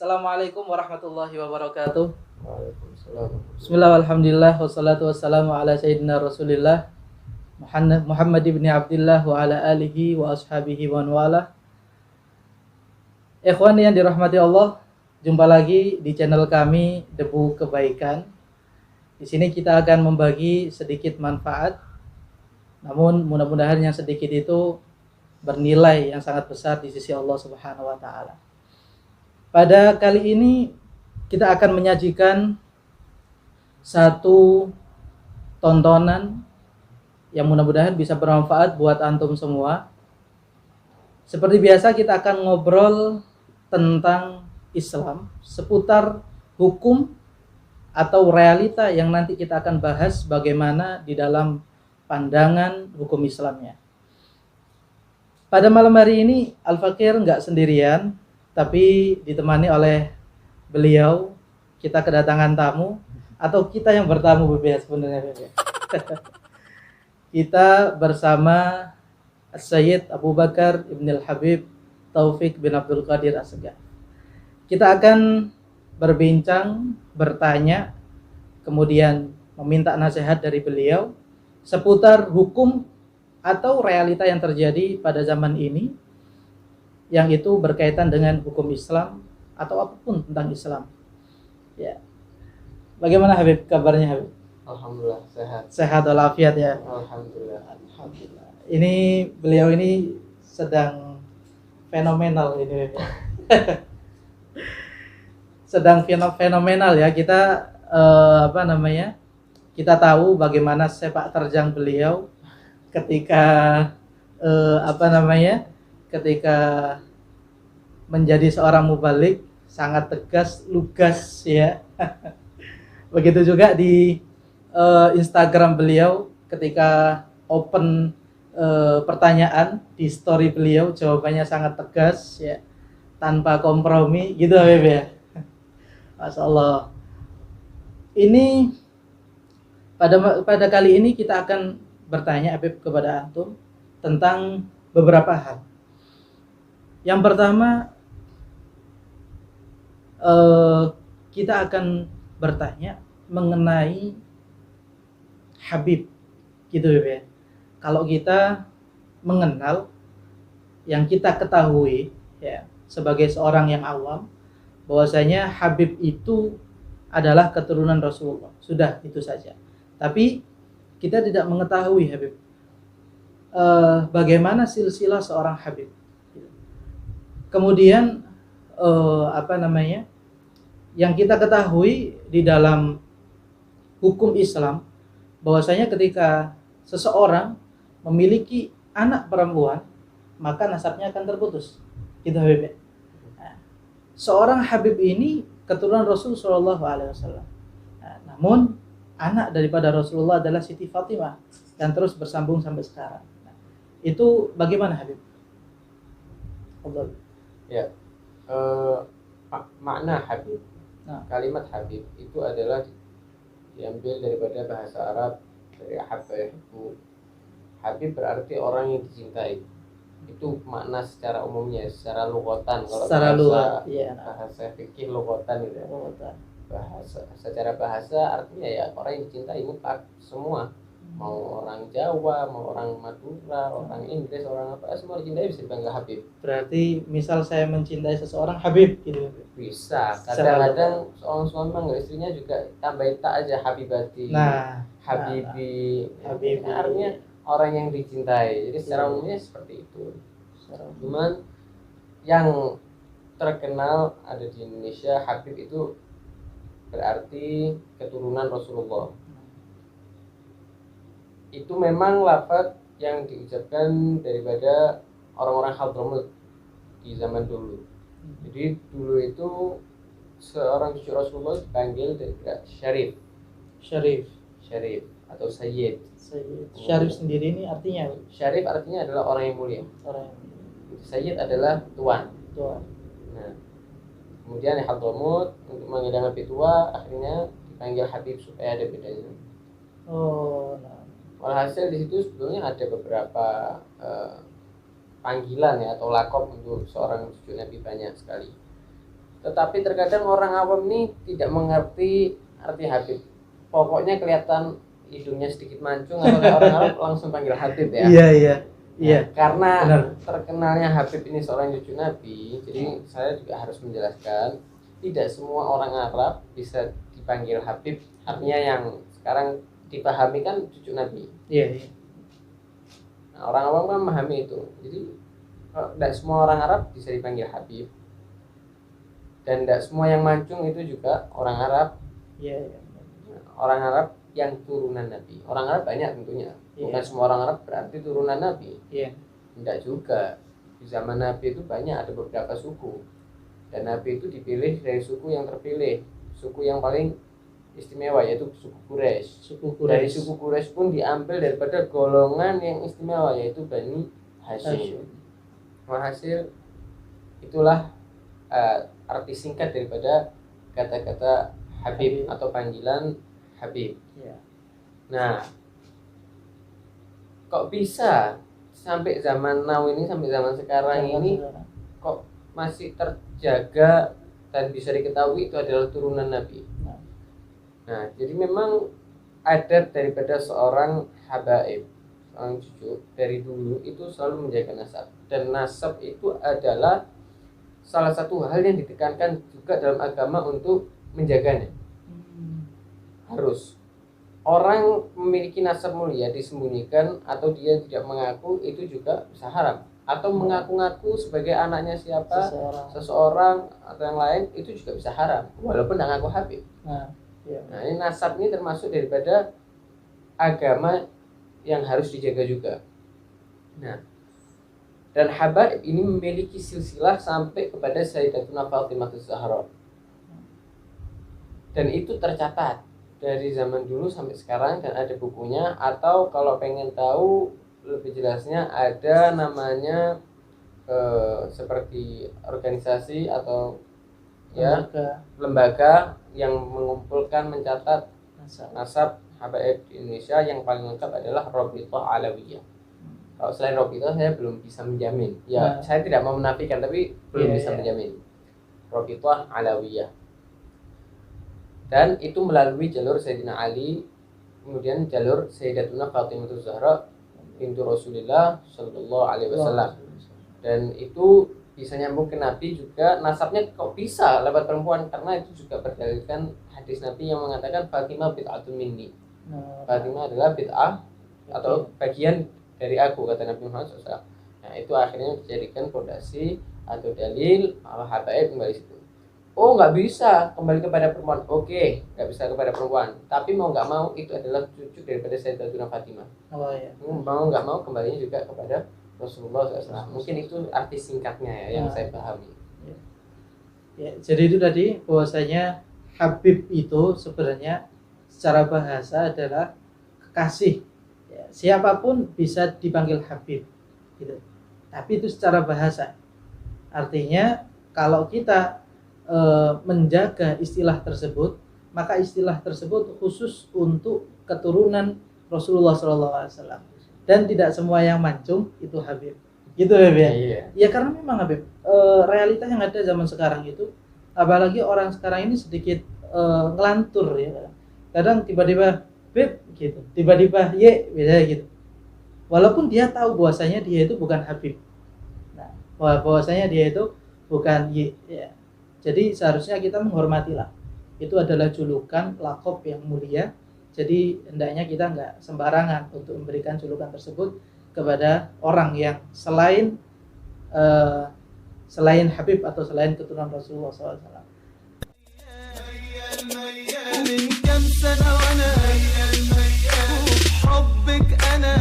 Assalamualaikum warahmatullahi wabarakatuh. Waalaikumsalam. Bismillah, alhamdulillah, wassalatu wassalamu ala sayyidina rasulillah Muhammad ibn Abdullah wa ala alihi wa ashabihi wa wala. Ikhwan yang dirahmati Allah, jumpa lagi di channel kami Debu Kebaikan. Di sini kita akan membagi sedikit manfaat, namun mudah-mudahan yang sedikit itu bernilai yang sangat besar di sisi Allah Subhanahu wa taala. Pada kali ini kita akan menyajikan satu tontonan yang mudah-mudahan bisa bermanfaat buat antum semua. Seperti biasa kita akan ngobrol tentang Islam, seputar hukum atau realita yang nanti kita akan bahas bagaimana di dalam pandangan hukum Islamnya. Pada malam hari ini Al-Fakir nggak sendirian, tapi ditemani oleh beliau. Kita kedatangan tamu, atau kita yang bertamu sebenarnya. Kita bersama Sayyid Abu Bakar Ibn Al-Habib Taufik bin Abdul Qadir As-Segaf. Kita akan berbincang, bertanya, kemudian meminta nasihat dari beliau seputar hukum atau realita yang terjadi pada zaman ini, yang itu berkaitan dengan hukum Islam atau apapun tentang Islam. Ya. Bagaimana Habib, kabarnya Habib? Alhamdulillah sehat. Sehat walafiat ya. Alhamdulillah. Alhamdulillah. Ini beliau ini sedang fenomenal ini. Sedang fenomenal ya. Kita Kita tahu bagaimana sepak terjang beliau ketika ketika menjadi seorang mubalik, sangat tegas, lugas ya. Begitu juga di Instagram beliau ketika open pertanyaan di story beliau, jawabannya sangat tegas ya, tanpa kompromi gitu Habib ya. Masya Allah. Ini pada kali ini kita akan bertanya Habib kepada antum tentang beberapa hal. Yang pertama, kita akan bertanya mengenai Habib, gitu ya. Kalau kita mengenal, yang kita ketahui ya sebagai seorang yang awam, bahwasanya Habib itu adalah keturunan Rasulullah. Sudah itu saja. Tapi kita tidak mengetahui Habib, bagaimana silsilah seorang Habib. Kemudian yang kita ketahui di dalam hukum Islam, bahwasanya ketika seseorang memiliki anak perempuan, maka nasabnya akan terputus. Gitu Habib. Nah, seorang Habib ini keturunan Rasul Shallallahu Alaihi Wasallam. Namun anak daripada Rasulullah adalah Siti Fatimah dan terus bersambung sampai sekarang. Nah, itu bagaimana Habib? Allah. Ya, makna Habib, kalimat Habib itu adalah diambil daripada bahasa Arab dari Habba yahibbu. Habib berarti orang yang dicintai. Itu makna secara umumnya, secara lughatan. Kalau Secara bahasa fikih lughatan itu. Secara bahasa artinya ya orang yang dicintai mutlak semua. Mau orang Jawa, mau orang Madura, orang Inggris, orang apa, semua dicintai bisa dipanggil Habib. Berarti misal saya mencintai seseorang, Habib gitu. Bisa. Kadang-kadang seorang suami manggil istrinya juga tambahin tak aja, Habibati, Habibi. Habibi. Artinya orang yang dicintai. Jadi secara umumnya seperti itu. Cuman yang terkenal ada di Indonesia, Habib itu berarti keturunan Rasulullah. Itu memang lafaz yang diucapkan daripada orang-orang Hadramut di zaman dulu. Jadi dulu itu seorang cucu Rasulullah dipanggil Syarif atau Sayyid. Syarif sendiri ini artinya? Syarif artinya adalah orang yang mulia. Sayyid adalah tuan. Nah, kemudian Hadramut untuk menghilangkan Nabi tua akhirnya dipanggil Habib supaya ada bedanya. Walhasil di situ sebetulnya ada beberapa panggilan ya atau lakop untuk seorang cucu Nabi banyak sekali. Tetapi terkadang orang awam ini tidak mengerti arti Habib. Pokoknya kelihatan hidungnya sedikit mancung atau kayak orang Arab langsung panggil Habib ya. Iya. Karena Benar. terkenalnya Habib ini seorang cucu Nabi, jadi saya juga harus menjelaskan tidak semua orang Arab bisa dipanggil Habib. Artinya yang sekarang dipahami kan cucu Nabi. Iya. Nah, orang awam kan memahami itu. Jadi tidak semua orang Arab bisa dipanggil Habib. Dan tidak semua yang mancung itu juga orang Arab. Iya. Orang Arab yang turunan Nabi. Orang Arab banyak tentunya. Bukan semua orang Arab berarti turunan Nabi. Iya. Tidak juga. Di zaman Nabi itu banyak, ada beberapa suku. Dan Nabi itu dipilih dari suku yang terpilih. Suku yang paling istimewa yaitu suku Quraisy. Dari suku Quraisy pun diambil daripada golongan yang istimewa yaitu Bani Hashim. Hasil itulah arti singkat daripada kata-kata Habib atau panggilan Habib. Iya. Nah, kok bisa sampai zaman now ini, sampai zaman sekarang ini kok masih terjaga dan bisa diketahui itu adalah turunan Nabi. Nah, jadi memang adat daripada seorang habaib, seorang cucu dari dulu itu selalu menjaga nasab. Dan nasab itu adalah salah satu hal yang ditekankan juga dalam agama untuk menjaganya. Harus. Orang memiliki nasab mulia disembunyikan atau dia tidak mengaku itu juga bisa haram. Atau mengaku-ngaku sebagai anaknya siapa, seseorang atau yang lain itu juga bisa haram. Walaupun tidak ngaku Habib. Nah, ini nasab ini termasuk daripada agama yang harus dijaga juga. Nah, dan habaib ini memiliki silsilah sampai kepada Sayyidatuna Fatimah Az-Zahra. Dan itu tercatat dari zaman dulu sampai sekarang dan ada bukunya, atau kalau pengen tahu lebih jelasnya ada namanya seperti organisasi atau lembaga yang mengumpulkan mencatat nasab habaib di Indonesia. Yang paling lengkap adalah Rabithah Alawiyah. Kalau selain Rabithah saya belum bisa menjamin. Saya tidak mau menafikan tapi belum bisa menjamin. Rabithah Alawiyah. Dan itu melalui jalur Sayyidina Ali, kemudian jalur Sayyidatuna Fatimah Az-Zahra bintu Rasulullah sallallahu alaihi wasallam. Dan itu bisa nyambung ke Nabi juga. Nasabnya kok bisa lewat perempuan, karena itu juga berdalilkan hadis Nabi yang mengatakan Fatimah bid'atun minni. Fatimah adalah bid'ah atau bagian dari aku, kata Nabi Muhammad SAW. Nah, itu akhirnya dijadikan fondasi atau dalil habaib kembali situ. Oh, nggak bisa kembali kepada perempuan. Oke, nggak bisa kepada perempuan. Tapi mau nggak mau itu adalah cucu daripada Sayyidatuna Fatimah. Mau nggak mau kembalinya juga kepada Rasulullah SAW. Mungkin itu arti singkatnya ya yang saya pahami. Jadi itu tadi bahwasanya Habib itu sebenarnya secara bahasa adalah kekasih. Siapapun bisa dipanggil Habib, gitu. Tapi itu secara bahasa. Artinya kalau kita menjaga istilah tersebut, maka istilah tersebut khusus untuk keturunan Rasulullah SAW. Dan tidak semua yang mancung itu Habib. Gitu Habib ya? Iya, karena memang Habib realitas yang ada zaman sekarang itu, apalagi orang sekarang ini sedikit ngelantur ya. Kadang tiba-tiba Habib gitu, tiba-tiba ye, biasanya gitu. Walaupun dia tahu bahwasanya dia itu bukan Habib. Nah, bahwasanya dia itu bukan ye, ya. Jadi seharusnya kita menghormatilah. Itu adalah julukan lakop yang mulia. Jadi hendaknya kita nggak sembarangan untuk memberikan julukan tersebut kepada orang yang selain Habib atau selain keturunan Rasulullah SAW. من كم سنة وأنا بحبك أنا